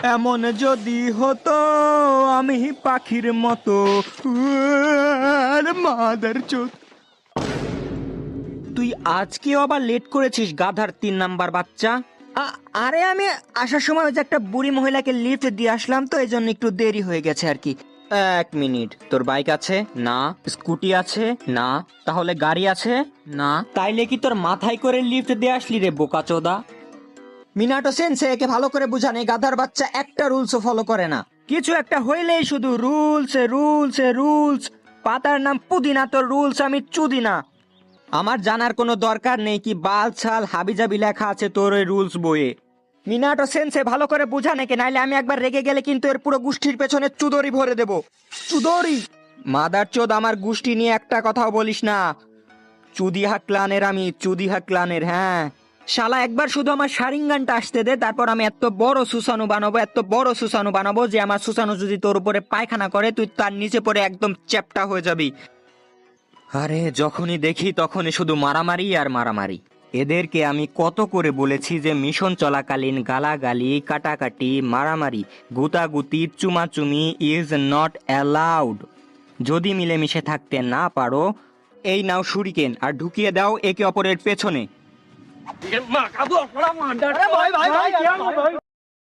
এমন যদি হতো আমি পাখির মতো মাদার চোদ। তুই আজকেও আবার লেট করেছিস গাধার 3 নাম্বার বাচ্চা। আরে আমি আসার সময় ওই যে একটা বুড়ি মহিলাকে লিফট দিয়ে আসলাম, তো এই জন্য একটু দেরি হয়ে গেছে আর কি। 1 মিনিট, তোর বাইক আছে? না। স্কুটি আছে? না। তাহলে গাড়ি আছে? না। তাইলে কি তোর মাথায় করে লিফট দিয়ে আসলি রে বোকাচোদা? মিনাটো সেন্সে, একে ভালো করে বুঝান, এই গাধার বাচ্চা একটা রুলসও ফলো করে না। কিছু একটা হইলেই শুধু রুলস রুলস রুলস। পাতার নাম পুদিনা, তোর রুলস আমি চুদিনা। আমার জানার কোনো দরকার নেই কি বাল ছাল হাবিজাবি লেখা আছে তোর ওই রুলস বইয়ে। মিনাটো সেন্সে, ভালো করে বুঝা নাকি, নাইলে আমি একবার রেগে গেলে কিন্তু এর পুরো গোষ্ঠীর পেছনে চুদরি ভরে দেব। চুদরি? মাদার চোদ, আমার গোষ্ঠী নিয়ে একটা কথাও বলিস না। চুদিহা ক্লানের আমি, চুদিহা ক্লানের। হ্যাঁ শালা, একবার শুধু আমার শারিঙ্গানটা আসতে দে, তারপর আমি এত বড় সুসানু বানাবো, এত বড় সুসানু বানাবো যে আমার সুসানু যদি তোর উপরে পায়খানা করে তুই তার নিচে পড়ে একদম চ্যাপ্টা হয়ে যাবি। আরে যখনই দেখি তখনই শুধু মারামারি আর মারামারি। এদেরকে আমি কত করে বলেছি যে মিশন চলাকালীন গালাগালি, কাটাকাটি, মারামারি, গুতাগুতি, চুমাচুমি ইজ নট অ্যালাউড। যদি মিলেমিশে থাকতে না পারো, এই নাও শুরিকেন আর ঢুকিয়ে দাও একে অপরের পেছনে।